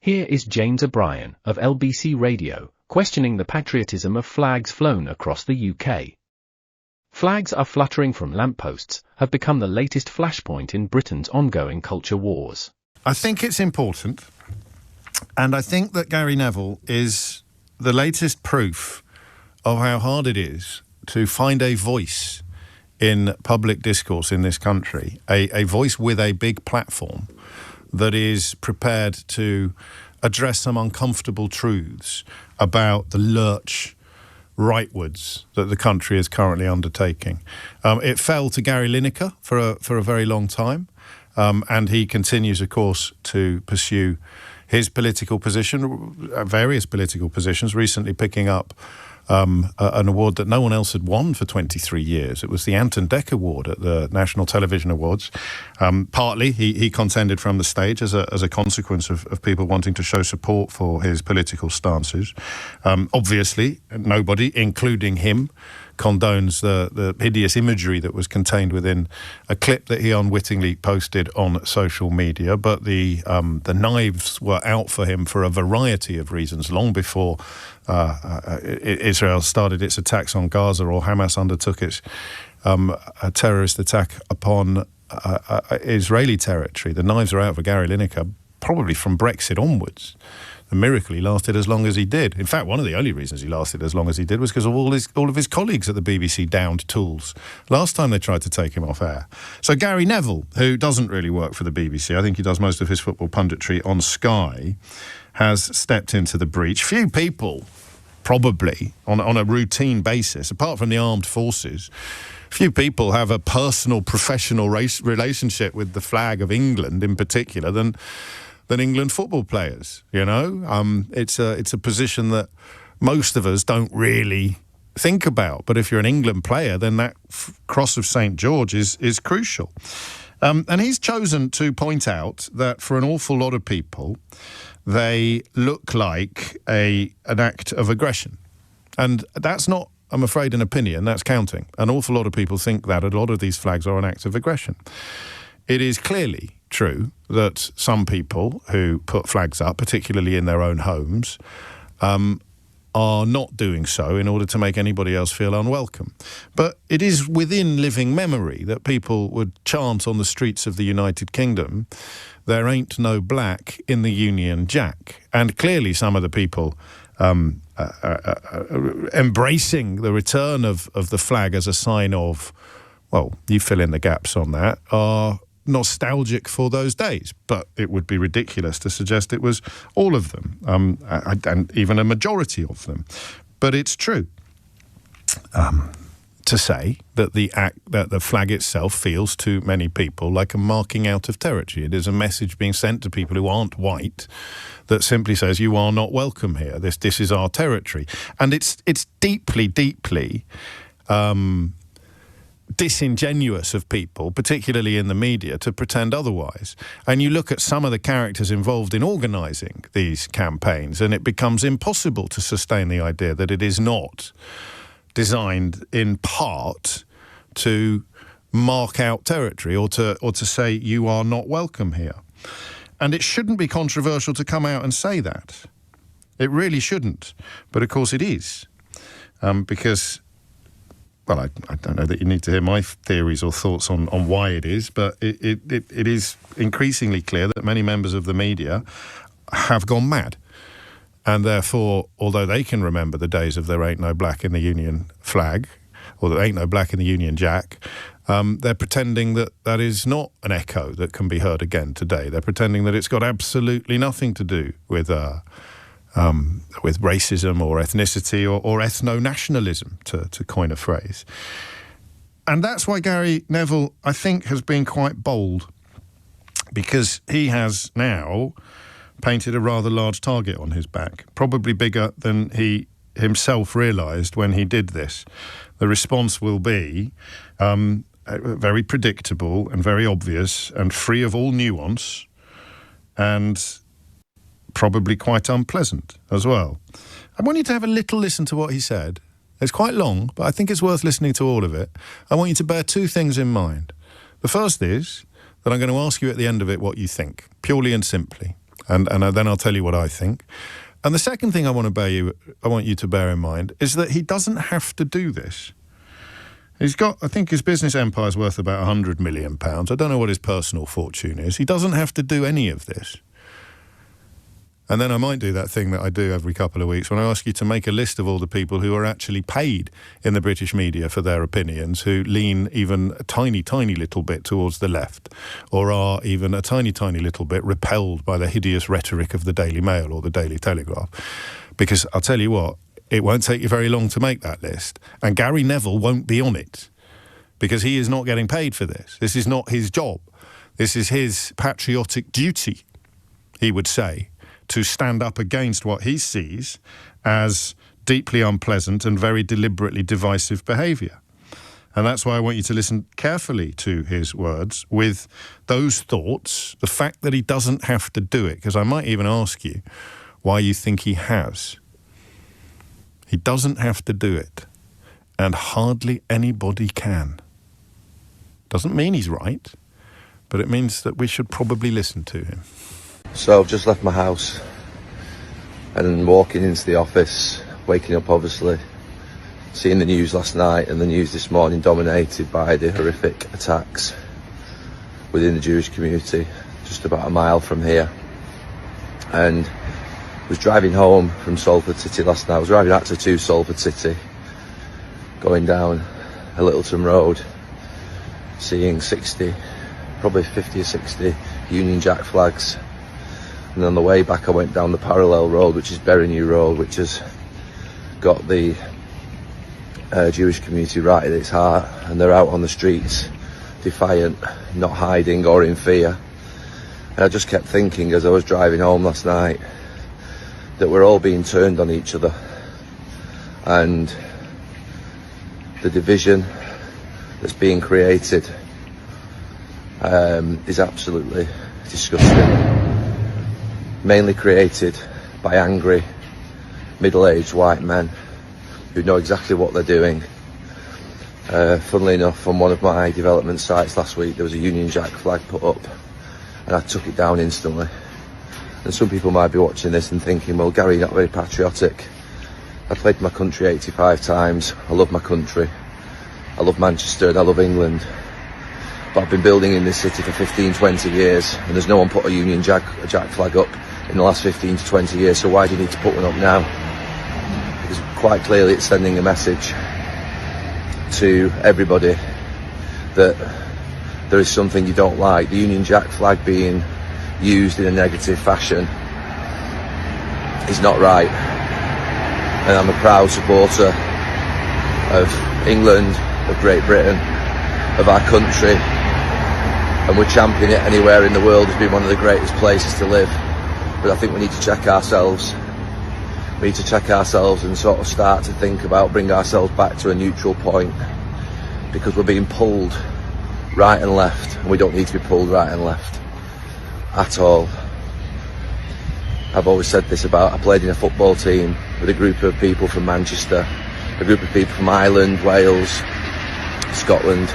Here is James O'Brien of LBC Radio, questioning the patriotism of flags flown across the UK. Flags are fluttering from lampposts have become the latest flashpoint in Britain's ongoing culture wars. I think it's important, and I think that Gary Neville is the latest proof of how hard it is to find a voice in public discourse in this country, a voice with a big platform that is prepared to address some uncomfortable truths about the lurch rightwards that the country is currently undertaking. It fell to Gary Lineker for a very long time, and he continues, of course, to pursue his political position, various political positions, recently picking up an award that no one else had won for 23 years. It was the Anton Deck Award at the National Television Awards. Partly, he contended from the stage as a consequence of people wanting to show support for his political stances. Obviously, nobody, including him, condones the hideous imagery that was contained within a clip that he unwittingly posted on social media. But the knives were out for him for a variety of reasons long before Israel started its attacks on Gaza or Hamas undertook its a terrorist attack upon Israeli territory. The knives are out for Gary Lineker probably from Brexit onwards. The miracle he lasted as long as he did. In fact, one of the only reasons he lasted as long as he did was because of all of his colleagues at the BBC downed tools last time they tried to take him off air. So Gary Neville, who doesn't really work for the BBC, I think he does most of his football punditry on Sky, has stepped into the breach. Few people, probably, on a routine basis, apart from the armed forces, few people have a personal, professional relationship with the flag of England in particular than England football players, you know? It's a position that most of us don't really think about. But if you're an England player, then that cross of St. George is crucial. And he's chosen to point out that for an awful lot of people, they look like an act of aggression. And that's not, I'm afraid, an opinion, that's counting. An awful lot of people think that a lot of these flags are an act of aggression. It is clearly true that some people who put flags up, particularly in their own homes, are not doing so in order to make anybody else feel unwelcome. But it is within living memory that people would chant on the streets of the United Kingdom, "There ain't no black in the Union Jack." And clearly some of the people embracing the return of the flag as a sign of, well, you fill in the gaps on that, are nostalgic for those days. But it would be ridiculous to suggest it was all of them, and even a majority of them. But it's true to say that that the flag itself feels to many people like a marking out of territory. It is a message being sent to people who aren't white that simply says, you are not welcome here. This is our territory. And it's deeply, deeply disingenuous of people, particularly in the media, to pretend otherwise. And you look at some of the characters involved in organising these campaigns, and it becomes impossible to sustain the idea that it is not designed in part to mark out territory or to say you are not welcome here. And it shouldn't be controversial to come out and say that. It really shouldn't. But of course it is. Because, well, I don't know that you need to hear my theories or thoughts on why it is, but it is increasingly clear that many members of the media have gone mad. And therefore, although they can remember the days of there ain't no black in the Union flag, or there ain't no black in the Union Jack, they're pretending that is not an echo that can be heard again today. They're pretending that it's got absolutely nothing to do with racism or ethnicity or ethno-nationalism, to coin a phrase. And that's why Gary Neville, I think, has been quite bold, because he has now painted a rather large target on his back, probably bigger than he himself realised when he did this. The response will be very predictable and very obvious and free of all nuance, and probably quite unpleasant as well. I want you to have a little listen to what he said. It's quite long, but I think it's worth listening to all of it. I want you to bear two things in mind. The first is that I'm going to ask you at the end of it what you think, purely and simply. And then I'll tell you what I think. And the second thing I want you to bear in mind is that he doesn't have to do this. I think his business empire is worth about £100 million. I don't know what his personal fortune is. He doesn't have to do any of this. And then I might do that thing that I do every couple of weeks when I ask you to make a list of all the people who are actually paid in the British media for their opinions, who lean even a tiny, tiny little bit towards the left, or are even a tiny, tiny little bit repelled by the hideous rhetoric of the Daily Mail or the Daily Telegraph. Because I'll tell you what, it won't take you very long to make that list. And Gary Neville won't be on it because he is not getting paid for this. This is not his job. This is his patriotic duty, he would say, to stand up against what he sees as deeply unpleasant and very deliberately divisive behaviour. And that's why I want you to listen carefully to his words with those thoughts, the fact that he doesn't have to do it, because I might even ask you why you think he has. He doesn't have to do it, and hardly anybody can. Doesn't mean he's right, but it means that we should probably listen to him. So I've just left my house and walking into the office, waking up obviously, seeing the news last night and the news this morning dominated by the horrific attacks within the Jewish community just about a mile from here. And was driving home from Salford City last night. I was driving actually to Salford City, going down a Littleton Road, seeing 60, probably 50 or 60 Union Jack flags. And on the way back I went down the parallel road, which is Berrynew Road, which has got the Jewish community right at its heart, and they're out on the streets, defiant, not hiding or in fear. And I just kept thinking as I was driving home last night that we're all being turned on each other, and the division that's being created is absolutely disgusting. Mainly created by angry, middle-aged white men who know exactly what they're doing. Funnily enough, on one of my development sites last week, there was a Union Jack flag put up, and I took it down instantly. And some people might be watching this and thinking, well, Gary, you're not very patriotic. I played my country 85 times. I love my country. I love Manchester and I love England. But I've been building in this city for 15, 20 years, and there's no one put a Union Jack flag up in the last 15 to 20 years, so why do you need to put one up now? Because quite clearly it's sending a message to everybody that there is something you don't like. The Union Jack flag being used in a negative fashion is not right. And I'm a proud supporter of England, of Great Britain, of our country, and we're championing it anywhere in the world as being one of the greatest places to live. But I think we need to check ourselves. We need to check ourselves and sort of start to think about bring ourselves back to a neutral point, because we're being pulled right and left, and we don't need to be pulled right and left at all. I've always said this about, I played in a football team with a group of people from Manchester, a group of people from Ireland, Wales, Scotland,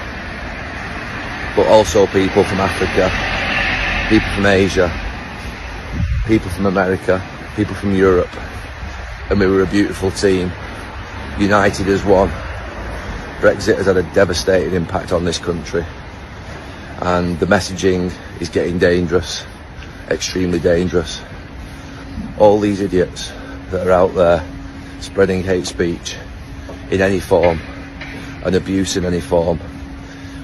but also people from Africa, people from Asia, people from America, people from Europe, and we were a beautiful team, united as one. Brexit has had a devastating impact on this country, and the messaging is getting dangerous, extremely dangerous. All these idiots that are out there spreading hate speech in any form and abuse in any form,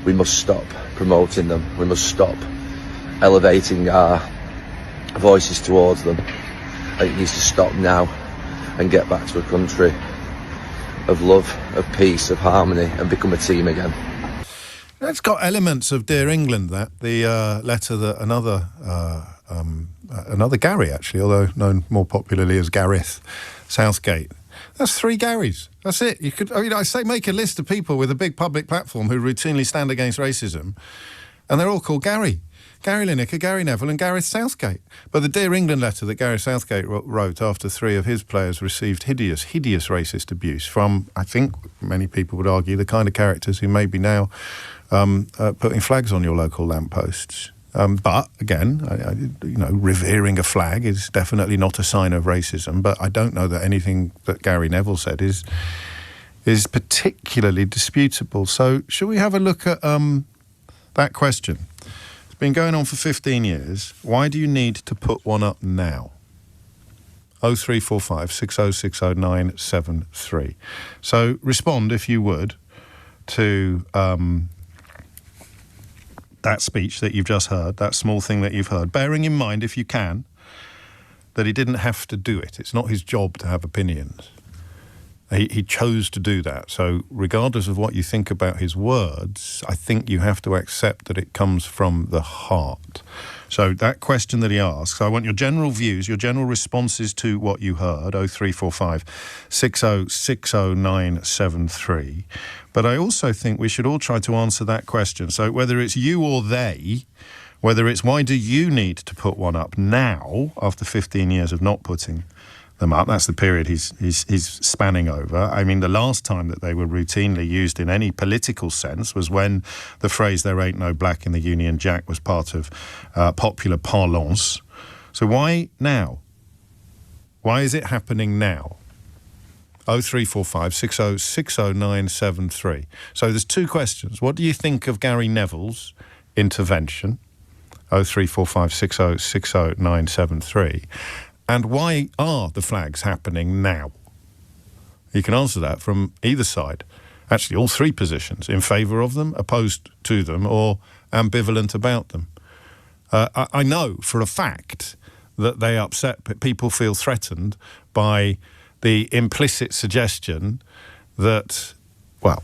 we must stop promoting them. We must stop elevating our voices towards them. And it needs to stop now and get back to a country of love, of peace, of harmony, and become a team again. It's got elements of Dear England, that the letter that another Gary, actually, although known more popularly as Gareth Southgate. That's 3 Garys. That's it. You could, I say, make a list of people with a big public platform who routinely stand against racism, and they're all called Gary. Gary Lineker, Gary Neville and Gareth Southgate. But the Dear England letter that Gareth Southgate wrote after 3 of his players received hideous racist abuse from, I think many people would argue, the kind of characters who may be now putting flags on your local lampposts. But again, revering a flag is definitely not a sign of racism. But I don't know that anything that Gary Neville said is particularly disputable. So shall we have a look at that question? It's been going on for 15 years. Why do you need to put one up now? 0345 6060 973. So respond, if you would, to that speech that you've just heard, that small thing that you've heard, bearing in mind, if you can, that he didn't have to do it. It's not his job to have opinions. He chose to do that. So regardless of what you think about his words, I think you have to accept that it comes from the heart. So that question that he asks, I want your general views, your general responses to what you heard, 0345 6060 973. But I also think we should all try to answer that question. So whether it's you or they, whether it's why do you need to put one up now after 15 years of not putting them up, that's the period he's spanning over. I mean, the last time that they were routinely used in any political sense was when the phrase "there ain't no black in the Union Jack" was part of popular parlance. So why now? Why is it happening now? 0345 6060 973. So there's two questions. What do you think of Gary Neville's intervention? 0345 6060 973. And why are the flags happening now? You can answer that from either side. Actually, all three positions: in favour of them, opposed to them, or ambivalent about them. I know for a fact that they upset people, feel threatened by the implicit suggestion that, well,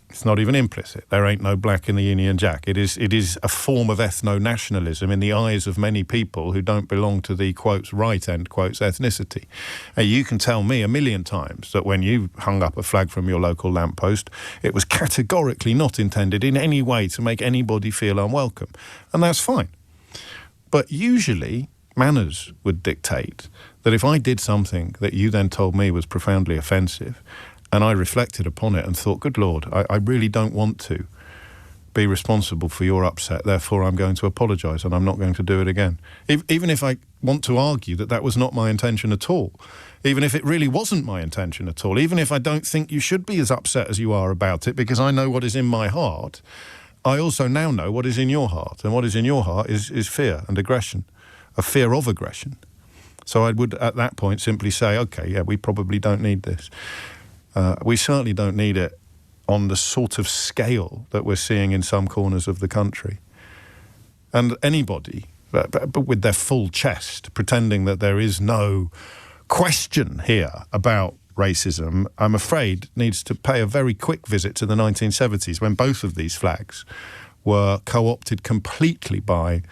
it's not even implicit. There ain't no black in the Union Jack. It is a form of ethno-nationalism in the eyes of many people who don't belong to the, quotes, right, end quotes, ethnicity. You can tell me a million times that when you hung up a flag from your local lamppost, it was categorically not intended in any way to make anybody feel unwelcome. And that's fine. But usually, manners would dictate that if I did something that you then told me was profoundly offensive, and I reflected upon it and thought, good Lord, I really don't want to be responsible for your upset, therefore I'm going to apologise and I'm not going to do it again. Even if I want to argue that that was not my intention at all, even if it really wasn't my intention at all, even if I don't think you should be as upset as you are about it because I know what is in my heart, I also now know what is in your heart. And what is in your heart is fear and aggression, a fear of aggression. So I would at that point simply say, okay, yeah, we probably don't need this. We certainly don't need it on the sort of scale that we're seeing in some corners of the country. And anybody, but with their full chest, pretending that there is no question here about racism, I'm afraid needs to pay a very quick visit to the 1970s when both of these flags were co-opted completely by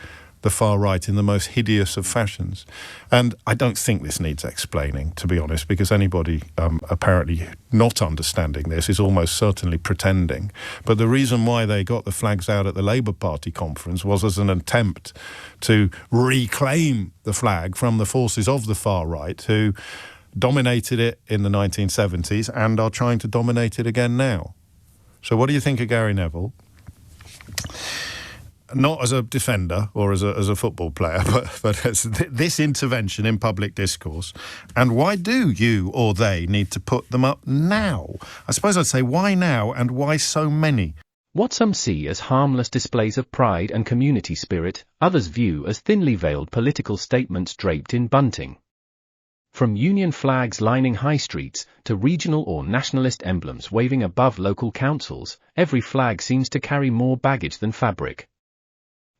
the far right in the most hideous of fashions. And I don't think this needs explaining, to be honest, because anybody apparently not understanding this is almost certainly pretending. But the reason why they got the flags out at the Labour Party conference was as an attempt to reclaim the flag from the forces of the far right who dominated it in the 1970s and are trying to dominate it again now. So what do you think of Gary Neville? Not as a defender or as a football player, but as this intervention in public discourse. And why do you or they need to put them up now? I suppose I'd say why now and why so many? What some see as harmless displays of pride and community spirit, others view as thinly veiled political statements draped in bunting. From union flags lining high streets to regional or nationalist emblems waving above local councils, every flag seems to carry more baggage than fabric.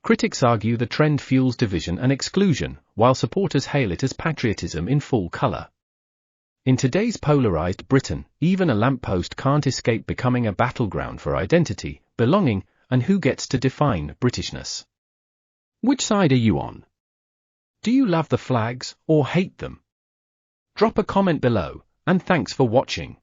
Critics argue the trend fuels division and exclusion, while supporters hail it as patriotism in full colour. In today's polarised Britain, even a lamppost can't escape becoming a battleground for identity, belonging, and who gets to define Britishness. Which side are you on? Do you love the flags or hate them? Drop a comment below, and thanks for watching.